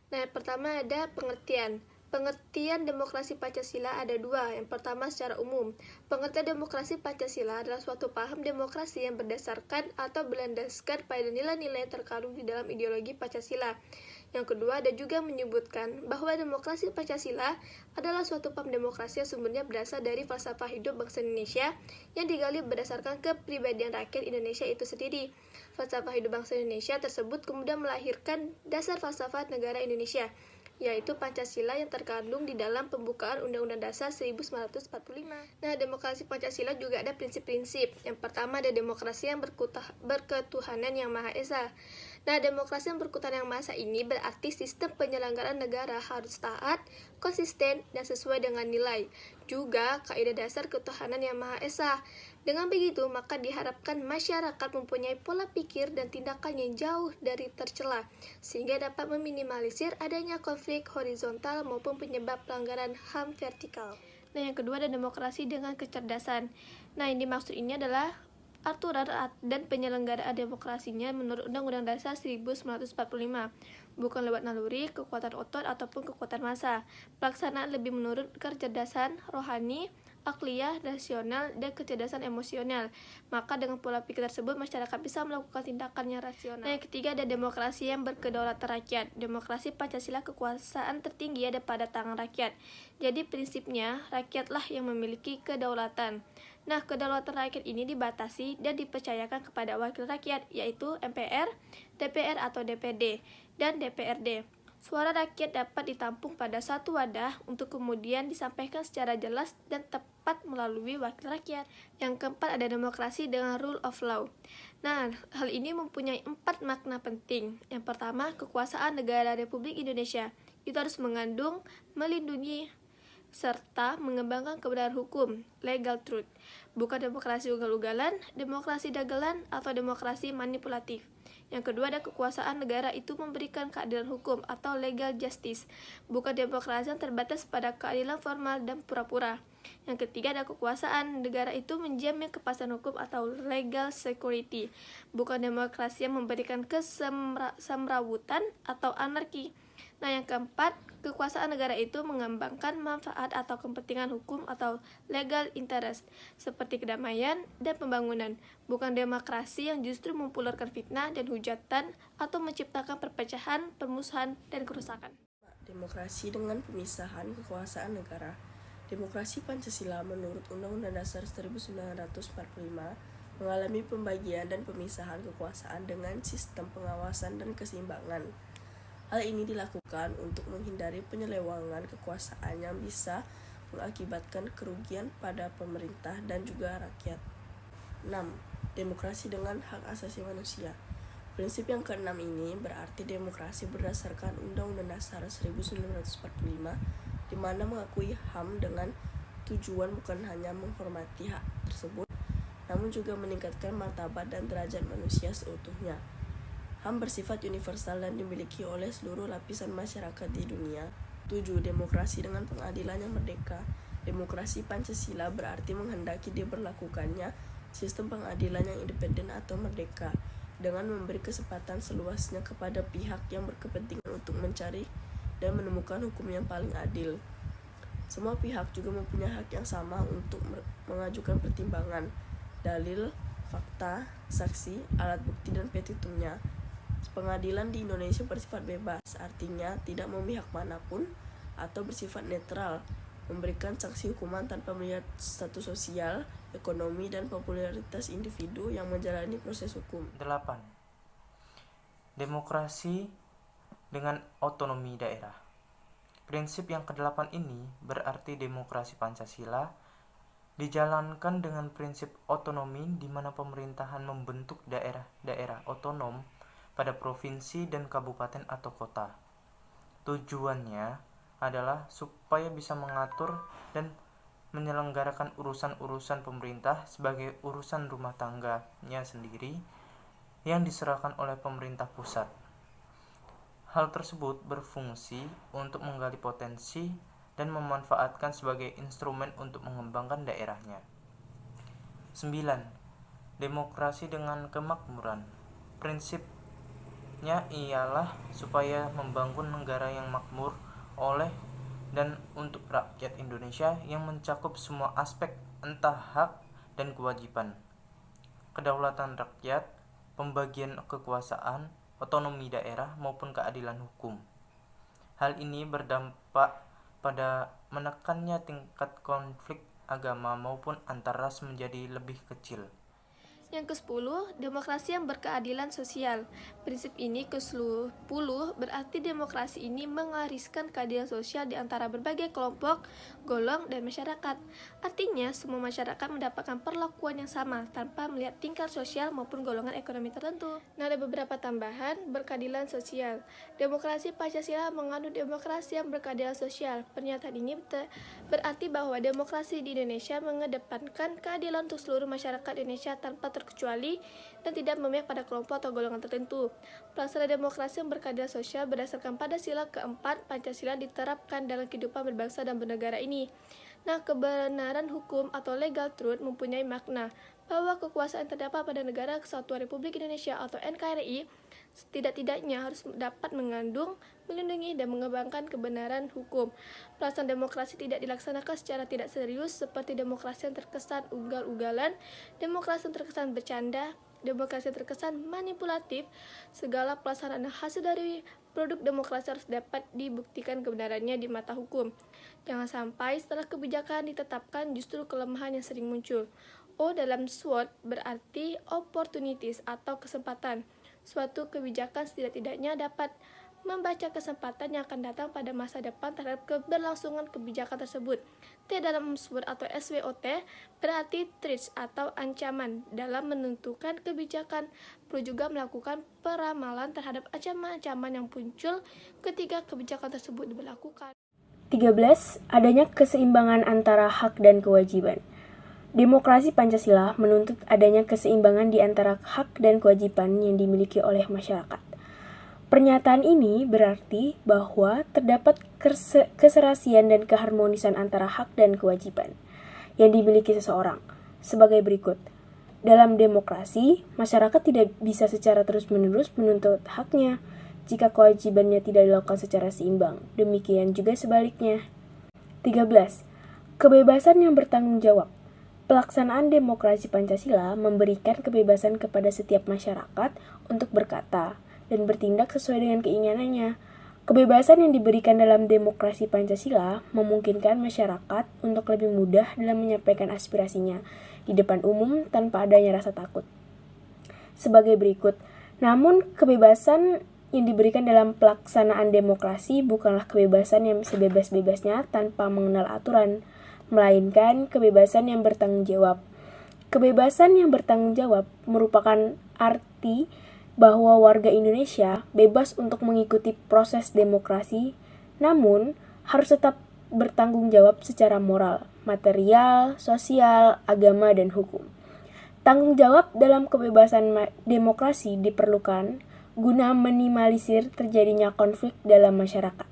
Nah, yang pertama ada pengertian. Pengertian demokrasi Pancasila ada dua. Yang pertama secara umum. Pengertian demokrasi Pancasila adalah suatu paham demokrasi yang berdasarkan atau berlandaskan pada nilai-nilai yang terkandung di dalam ideologi Pancasila. Yang kedua, ada juga menyebutkan bahwa demokrasi Pancasila adalah suatu paham demokrasi yang sumbernya berasal dari falsafah hidup bangsa Indonesia yang digali berdasarkan kepribadian rakyat Indonesia itu sendiri. Falsafah hidup bangsa Indonesia tersebut kemudian melahirkan dasar falsafah negara Indonesia, yaitu Pancasila yang terkandung di dalam pembukaan Undang-Undang Dasar 1945. Nah, demokrasi Pancasila juga ada prinsip-prinsip. Yang pertama ada demokrasi yang berketuhanan yang Maha Esa. Nah, demokrasi yang berketuhanan yang Maha Esa ini berarti sistem penyelenggaraan negara harus taat, konsisten, dan sesuai dengan nilai. Juga kaidah dasar ketuhanan yang Maha Esa. Dengan begitu, maka diharapkan masyarakat mempunyai pola pikir dan tindakan yang jauh dari tercela, sehingga dapat meminimalisir adanya konflik horizontal maupun penyebab pelanggaran HAM vertikal. Nah, yang kedua ada demokrasi dengan kecerdasan. Nah, yang dimaksud ini adalah aturan dan penyelenggaraan demokrasinya menurut Undang-Undang Dasar 1945, bukan lewat naluri, kekuatan otot, ataupun kekuatan massa. Pelaksanaan lebih menurut kecerdasan rohani, akliyah, rasional, dan kecerdasan emosional. Maka dengan pola pikir tersebut, masyarakat bisa melakukan tindakan yang rasional. Nah, yang ketiga ada demokrasi yang berkedaulatan rakyat. Demokrasi Pancasila kekuasaan tertinggi ada pada tangan rakyat. Jadi prinsipnya, rakyatlah yang memiliki kedaulatan. Nah, kedaulatan rakyat ini dibatasi dan dipercayakan kepada wakil rakyat, yaitu MPR, DPR atau DPD, dan DPRD. Suara rakyat dapat ditampung pada satu wadah untuk kemudian disampaikan secara jelas dan tepat melalui wakil rakyat. Yang keempat ada demokrasi dengan rule of law. Nah, hal ini mempunyai 4 makna penting. Yang pertama, kekuasaan negara Republik Indonesia. Itu harus mengandung, melindungi, serta mengembangkan kebenaran hukum, legal truth. Bukan demokrasi ugal-ugalan, demokrasi dagelan, atau demokrasi manipulatif. Yang kedua ada kekuasaan negara itu memberikan keadilan hukum atau legal justice, bukan demokrasi yang terbatas pada keadilan formal dan pura-pura. Yang ketiga ada kekuasaan negara itu menjamin kepastian hukum atau legal security, bukan demokrasi yang memberikan kesemrawutan atau anarki. Nah, yang keempat, kekuasaan negara itu mengembangkan manfaat atau kepentingan hukum atau legal interest, seperti kedamaian dan pembangunan, bukan demokrasi yang justru mempularkan fitnah dan hujatan atau menciptakan perpecahan, permusuhan, dan kerusakan. Demokrasi dengan pemisahan kekuasaan negara. Demokrasi Pancasila menurut Undang-Undang Dasar 1945 mengalami pembagian dan pemisahan kekuasaan dengan sistem pengawasan dan keseimbangan. Hal ini dilakukan untuk menghindari penyelewengan kekuasaan yang bisa mengakibatkan kerugian pada pemerintah dan juga rakyat. 6. Demokrasi dengan hak asasi manusia. Prinsip yang keenam ini berarti demokrasi berdasarkan Undang-Undang Dasar 1945, di mana mengakui HAM dengan tujuan bukan hanya menghormati hak tersebut, namun juga meningkatkan martabat dan derajat manusia seutuhnya. HAM bersifat universal dan dimiliki oleh seluruh lapisan masyarakat di dunia. 7. Demokrasi dengan pengadilan yang merdeka. Demokrasi Pancasila berarti menghendaki diberlakukannya sistem pengadilan yang independen atau merdeka, dengan memberi kesempatan seluasnya kepada pihak yang berkepentingan untuk mencari dan menemukan hukum yang paling adil. Semua pihak juga mempunyai hak yang sama untuk mengajukan pertimbangan, dalil, fakta, saksi, alat bukti, dan petitumnya. Pengadilan di Indonesia bersifat bebas, artinya tidak memihak manapun atau bersifat netral, memberikan sanksi hukuman tanpa melihat status sosial, ekonomi, dan popularitas individu yang menjalani proses hukum. 8. Demokrasi dengan otonomi daerah. Prinsip yang ke-8 ini berarti demokrasi Pancasila dijalankan dengan prinsip otonomi di mana pemerintahan membentuk daerah-daerah otonom pada provinsi dan kabupaten atau kota. Tujuannya adalah supaya bisa mengatur dan menyelenggarakan urusan-urusan pemerintah sebagai urusan rumah tangganya sendiri yang diserahkan oleh pemerintah pusat. Hal tersebut berfungsi untuk menggali potensi dan memanfaatkan sebagai instrumen untuk mengembangkan daerahnya. 9. Demokrasi dengan kemakmuran. Prinsip Prinsipnya ialah supaya membangun negara yang makmur oleh dan untuk rakyat Indonesia yang mencakup semua aspek entah hak dan kewajiban, kedaulatan rakyat, pembagian kekuasaan, otonomi daerah maupun keadilan hukum. Hal ini berdampak pada menekannya tingkat konflik agama maupun antar ras menjadi lebih kecil. Yang ke-10, demokrasi yang berkeadilan sosial. Prinsip ini ke-10 berarti demokrasi ini mengwariskan keadilan sosial di antara berbagai kelompok, golong, dan masyarakat. Artinya, semua masyarakat mendapatkan perlakuan yang sama tanpa melihat tingkat sosial maupun golongan ekonomi tertentu. Nah, ada beberapa tambahan berkeadilan sosial. Demokrasi Pancasila menganut demokrasi yang berkeadilan sosial. Pernyataan ini berarti bahwa demokrasi di Indonesia mengedepankan keadilan untuk seluruh masyarakat Indonesia tanpa terkecuali dan tidak memihak pada kelompok atau golongan tertentu. Pelaksanaan demokrasi yang berkeadilan sosial berdasarkan pada sila keempat Pancasila diterapkan dalam kehidupan berbangsa dan bernegara ini. Nah, kebenaran hukum atau legal truth mempunyai makna bahwa kekuasaan terdapat pada Negara Kesatuan Republik Indonesia atau NKRI setidak-tidaknya harus dapat mengandung, melindungi, dan mengembangkan kebenaran hukum. Pelaksanaan demokrasi tidak dilaksanakan secara tidak serius seperti demokrasi yang terkesan ugal-ugalan, demokrasi yang terkesan bercanda, demokrasi yang terkesan manipulatif. Segala pelaksanaan hasil dari produk demokrasi harus dapat dibuktikan kebenarannya di mata hukum. Jangan sampai setelah kebijakan ditetapkan justru kelemahan yang sering muncul. O dalam SWOT berarti opportunities atau kesempatan. Suatu kebijakan setidak-tidaknya dapat membaca kesempatan yang akan datang pada masa depan terhadap keberlangsungan kebijakan tersebut. T dalam SWOT atau SWOT berarti threats atau ancaman. Dalam menentukan kebijakan, perlu juga melakukan peramalan terhadap ancaman-ancaman yang muncul ketika kebijakan tersebut diberlakukan. 13. Adanya keseimbangan antara hak dan kewajiban. Demokrasi Pancasila menuntut adanya keseimbangan di antara hak dan kewajiban yang dimiliki oleh masyarakat. Pernyataan ini berarti bahwa terdapat keserasian dan keharmonisan antara hak dan kewajiban yang dimiliki seseorang. Sebagai berikut. Dalam demokrasi, masyarakat tidak bisa secara terus-menerus menuntut haknya jika kewajibannya tidak dilakukan secara seimbang. Demikian juga sebaliknya. 13. Kebebasan yang bertanggung jawab. Pelaksanaan demokrasi Pancasila memberikan kebebasan kepada setiap masyarakat untuk berkata dan bertindak sesuai dengan keinginannya. Kebebasan yang diberikan dalam demokrasi Pancasila memungkinkan masyarakat untuk lebih mudah dalam menyampaikan aspirasinya di depan umum tanpa adanya rasa takut. Sebagai berikut, namun kebebasan yang diberikan dalam pelaksanaan demokrasi bukanlah kebebasan yang sebebas-bebasnya tanpa mengenal aturan, melainkan kebebasan yang bertanggung jawab. Kebebasan yang bertanggung jawab merupakan arti bahwa warga Indonesia bebas untuk mengikuti proses demokrasi, namun harus tetap bertanggung jawab secara moral, material, sosial, agama, dan hukum. Tanggung jawab dalam kebebasan demokrasi diperlukan guna minimalisir terjadinya konflik dalam masyarakat.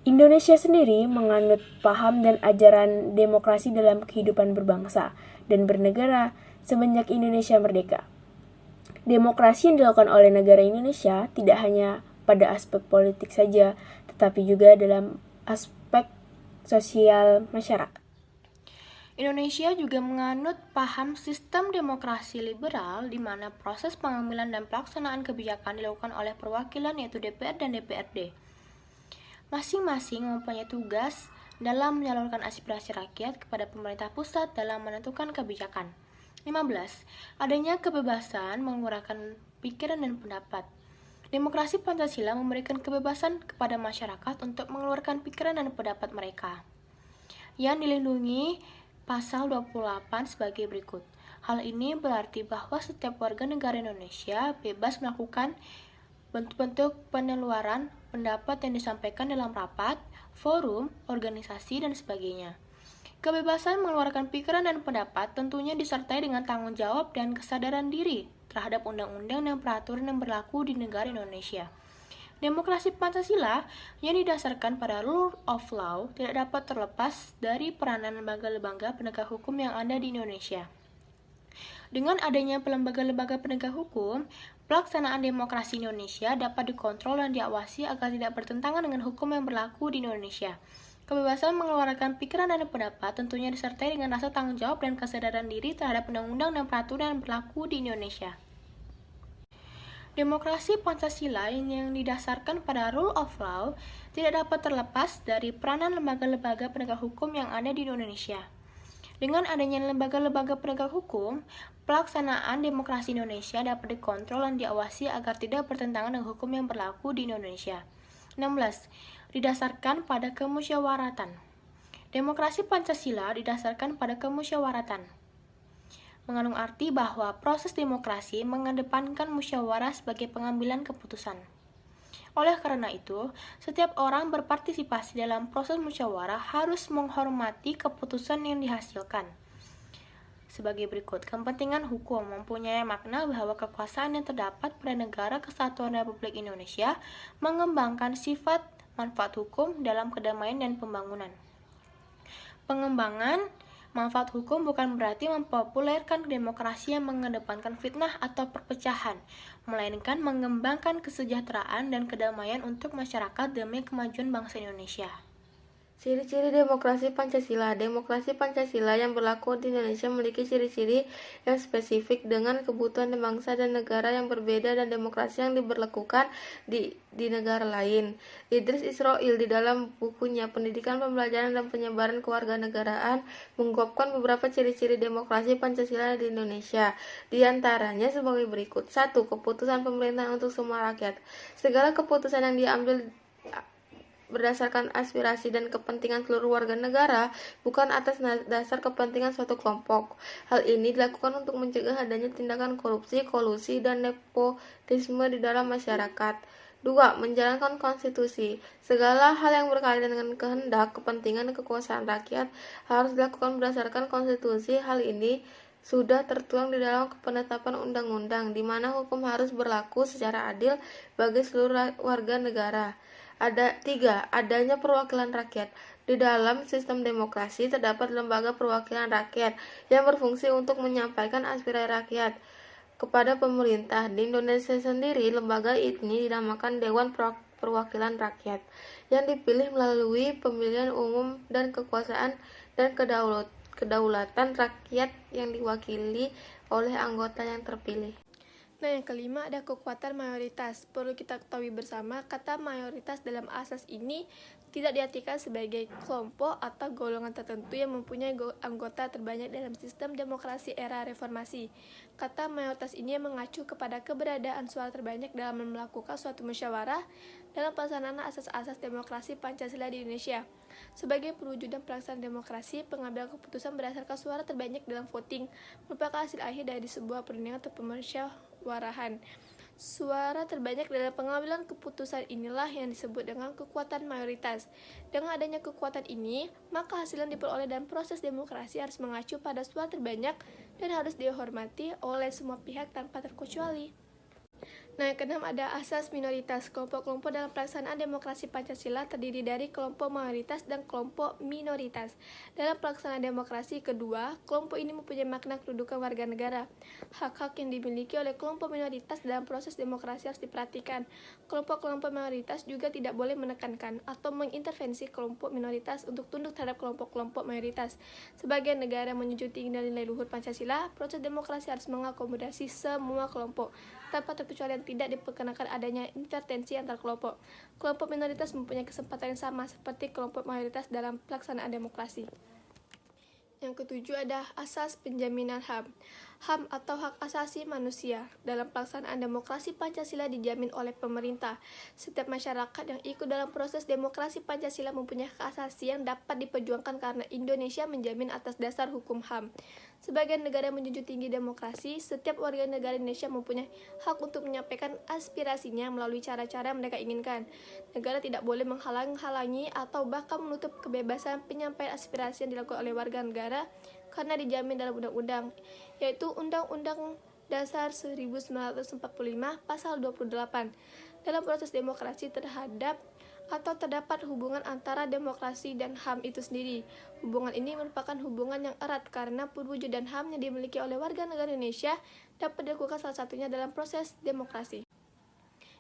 Indonesia sendiri menganut paham dan ajaran demokrasi dalam kehidupan berbangsa dan bernegara semenjak Indonesia merdeka. Demokrasi yang dilakukan oleh negara Indonesia tidak hanya pada aspek politik saja, tetapi juga dalam aspek sosial masyarakat. Indonesia juga menganut paham sistem demokrasi liberal di mana proses pengambilan dan pelaksanaan kebijakan dilakukan oleh perwakilan yaitu DPR dan DPRD. Masing-masing mempunyai tugas dalam menyalurkan aspirasi rakyat kepada pemerintah pusat dalam menentukan kebijakan. 15. Adanya kebebasan mengeluarkan pikiran dan pendapat. Demokrasi Pancasila memberikan kebebasan kepada masyarakat untuk mengeluarkan pikiran dan pendapat mereka, yang dilindungi Pasal 28 sebagai berikut. Hal ini berarti bahwa setiap warga negara Indonesia bebas melakukan bentuk-bentuk penyaluran pendapat yang disampaikan dalam rapat, forum, organisasi, dan sebagainya. Kebebasan mengeluarkan pikiran dan pendapat tentunya disertai dengan tanggung jawab dan kesadaran diri terhadap undang-undang dan peraturan yang berlaku di negara Indonesia. Demokrasi Pancasila yang didasarkan pada rule of law tidak dapat terlepas dari peranan lembaga-lembaga penegak hukum yang ada di Indonesia. Dengan adanya lembaga-lembaga penegak hukum, pelaksanaan demokrasi Indonesia dapat dikontrol dan diawasi agar tidak bertentangan dengan hukum yang berlaku di Indonesia. Kebebasan mengeluarkan pikiran dan pendapat tentunya disertai dengan rasa tanggung jawab dan kesadaran diri terhadap undang-undang dan peraturan yang berlaku di Indonesia. Demokrasi Pancasila yang didasarkan pada rule of law tidak dapat terlepas dari peranan lembaga-lembaga penegak hukum yang ada di Indonesia. Dengan adanya lembaga-lembaga penegak hukum, pelaksanaan demokrasi Indonesia dapat dikontrol dan diawasi agar tidak bertentangan dengan hukum yang berlaku di Indonesia. 16. Didasarkan pada kemusyawaratan. Demokrasi Pancasila didasarkan pada kemusyawaratan. Mengandung arti bahwa proses demokrasi mengedepankan musyawarah sebagai pengambilan keputusan. Oleh karena itu, setiap orang berpartisipasi dalam proses musyawarah harus menghormati keputusan yang dihasilkan. Sebagai berikut, kepentingan hukum mempunyai makna bahwa kekuasaan yang terdapat pada negara kesatuan Republik Indonesia mengembangkan sifat manfaat hukum dalam kedamaian dan pembangunan. Pengembangan manfaat hukum bukan berarti mempopulerkan demokrasi yang mengedepankan fitnah atau perpecahan, melainkan mengembangkan kesejahteraan dan kedamaian untuk masyarakat demi kemajuan bangsa Indonesia. Ciri-ciri demokrasi Pancasila. Demokrasi Pancasila yang berlaku di Indonesia memiliki ciri-ciri yang spesifik dengan kebutuhan bangsa dan negara yang berbeda dan demokrasi yang diberlakukan di negara lain. Idris Israil di dalam bukunya Pendidikan, Pembelajaran, dan Penyebaran Kewarganegaraan mengungkapkan beberapa ciri-ciri demokrasi Pancasila di Indonesia. Di antaranya sebagai berikut. 1. Keputusan pemerintah untuk semua rakyat. Segala keputusan yang diambil berdasarkan aspirasi dan kepentingan seluruh warga negara, bukan atas dasar kepentingan suatu kelompok. Hal ini dilakukan untuk mencegah adanya tindakan korupsi, kolusi, dan nepotisme di dalam masyarakat. 2. Menjalankan konstitusi. Segala hal yang berkaitan dengan kehendak, kepentingan, dan kekuasaan rakyat harus dilakukan berdasarkan konstitusi. Hal ini sudah tertuang di dalam penetapan undang-undang, di mana hukum harus berlaku secara adil bagi seluruh warga negara. 3. Adanya perwakilan rakyat. Di dalam sistem demokrasi terdapat lembaga perwakilan rakyat yang berfungsi untuk menyampaikan aspirasi rakyat kepada pemerintah. Di Indonesia sendiri, lembaga ini dinamakan Dewan Perwakilan Rakyat yang dipilih melalui pemilihan umum dan kekuasaan dan kedaulatan rakyat yang diwakili oleh anggota yang terpilih. Nah, yang kelima ada kekuatan mayoritas. Perlu kita ketahui bersama, kata mayoritas dalam asas ini tidak diartikan sebagai kelompok atau golongan tertentu yang mempunyai anggota terbanyak dalam sistem demokrasi era reformasi. Kata mayoritas ini mengacu kepada keberadaan suara terbanyak dalam melakukan suatu musyawarah dalam pelaksanaan asas-asas demokrasi Pancasila di Indonesia. Sebagai perwujudan pelaksanaan demokrasi, pengambilan keputusan berdasarkan suara terbanyak dalam voting merupakan hasil akhir dari sebuah perundingan atau pemusyawarahan. Suara terbanyak dalam pengambilan keputusan inilah yang disebut dengan kekuatan mayoritas. Dengan adanya kekuatan ini, maka hasil yang diperoleh dalam proses demokrasi harus mengacu pada suara terbanyak dan harus dihormati oleh semua pihak tanpa terkecuali. Nah, yang keenam ada asas minoritas. Kelompok-kelompok dalam pelaksanaan demokrasi Pancasila terdiri dari kelompok mayoritas dan kelompok minoritas. Dalam pelaksanaan demokrasi kedua, kelompok ini mempunyai makna kedudukan warga negara. Hak-hak yang dimiliki oleh kelompok minoritas dalam proses demokrasi harus diperhatikan. Kelompok-kelompok minoritas juga tidak boleh menekankan atau mengintervensi kelompok minoritas untuk tunduk terhadap kelompok-kelompok mayoritas. Sebagai negara yang menjunjung tinggi nilai luhur Pancasila, proses demokrasi harus mengakomodasi semua kelompok, tanpa terkecuali yang tidak diperkenakan adanya intervensi antar kelompok. Kelompok minoritas mempunyai kesempatan yang sama seperti kelompok mayoritas dalam pelaksanaan demokrasi. Yang ketujuh ada asas penjaminan HAM. HAM atau hak asasi manusia. Dalam pelaksanaan demokrasi Pancasila dijamin oleh pemerintah. Setiap masyarakat yang ikut dalam proses demokrasi Pancasila mempunyai hak asasi yang dapat diperjuangkan karena Indonesia menjamin atas dasar hukum HAM. Sebagai negara yang menjunjung tinggi demokrasi, setiap warga negara Indonesia mempunyai hak untuk menyampaikan aspirasinya melalui cara-cara yang mereka inginkan. Negara tidak boleh menghalang-halangi atau bahkan menutup kebebasan penyampaian aspirasi yang dilakukan oleh warga negara karena dijamin dalam undang-undang, yaitu Undang-Undang Dasar 1945 Pasal 28. Dalam proses demokrasi terhadap atau terdapat hubungan antara demokrasi dan HAM itu sendiri. Hubungan ini merupakan hubungan yang erat karena perwujudan HAM yang dimiliki oleh warga negara Indonesia dapat dilakukan salah satunya dalam proses demokrasi.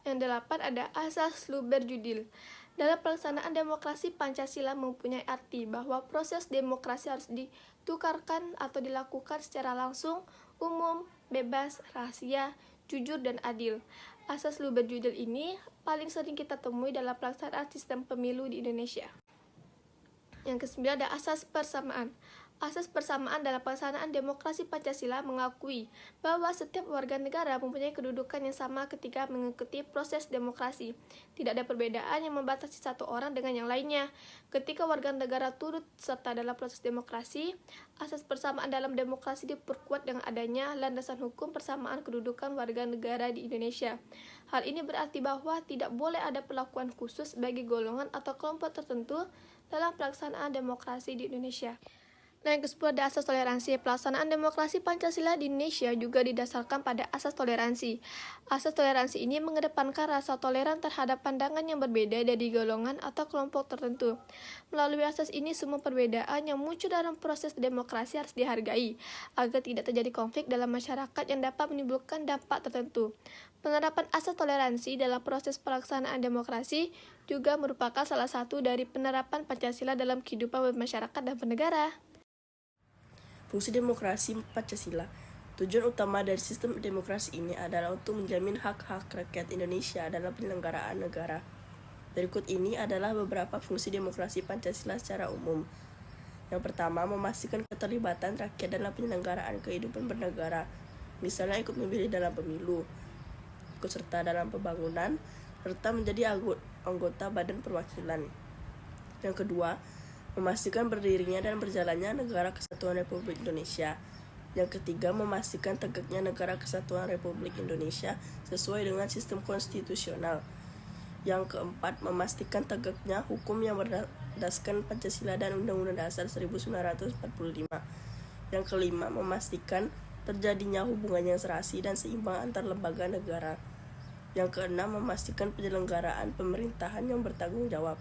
Yang 8 ada asas Luber-Judil. Dalam pelaksanaan demokrasi, Pancasila mempunyai arti bahwa proses demokrasi harus ditukarkan atau dilakukan secara langsung, umum, bebas, rahasia, jujur, dan adil. Asas Luber-Judil ini paling sering kita temui dalam pelaksanaan sistem pemilu di Indonesia. Yang ke-9 ada asas persamaan. Asas persamaan dalam pelaksanaan demokrasi Pancasila mengakui bahwa setiap warga negara mempunyai kedudukan yang sama ketika mengikuti proses demokrasi. Tidak ada perbedaan yang membatasi satu orang dengan yang lainnya. Ketika warga negara turut serta dalam proses demokrasi, asas persamaan dalam demokrasi diperkuat dengan adanya landasan hukum persamaan kedudukan warga negara di Indonesia. Hal ini berarti bahwa tidak boleh ada perlakuan khusus bagi golongan atau kelompok tertentu dalam pelaksanaan demokrasi di Indonesia. Nah, yang ke-10 ada asas toleransi. Pelaksanaan demokrasi Pancasila di Indonesia juga didasarkan pada asas toleransi. Asas toleransi ini mengedepankan rasa toleran terhadap pandangan yang berbeda dari golongan atau kelompok tertentu. Melalui asas ini, semua perbedaan yang muncul dalam proses demokrasi harus dihargai, agar tidak terjadi konflik dalam masyarakat yang dapat menimbulkan dampak tertentu. Penerapan asas toleransi dalam proses pelaksanaan demokrasi juga merupakan salah satu dari penerapan Pancasila dalam kehidupan bermasyarakat dan bernegara. Fungsi demokrasi Pancasila. Tujuan utama dari sistem demokrasi ini adalah untuk menjamin hak-hak rakyat Indonesia dalam penyelenggaraan negara. Berikut ini adalah beberapa fungsi demokrasi Pancasila secara umum. Yang pertama, memastikan keterlibatan rakyat dalam penyelenggaraan kehidupan bernegara, misalnya ikut memilih dalam pemilu, ikut serta dalam pembangunan, serta menjadi anggota Badan Perwakilan. Yang kedua, memastikan berdirinya dan berjalannya Negara Kesatuan Republik Indonesia. Yang ketiga, memastikan tegaknya Negara Kesatuan Republik Indonesia sesuai dengan sistem konstitusional. Yang keempat, memastikan tegaknya hukum yang berdasarkan Pancasila dan Undang-Undang Dasar 1945. Yang kelima, memastikan terjadinya hubungan yang serasi dan seimbang antar lembaga negara. Yang keenam, memastikan penyelenggaraan pemerintahan yang bertanggung jawab.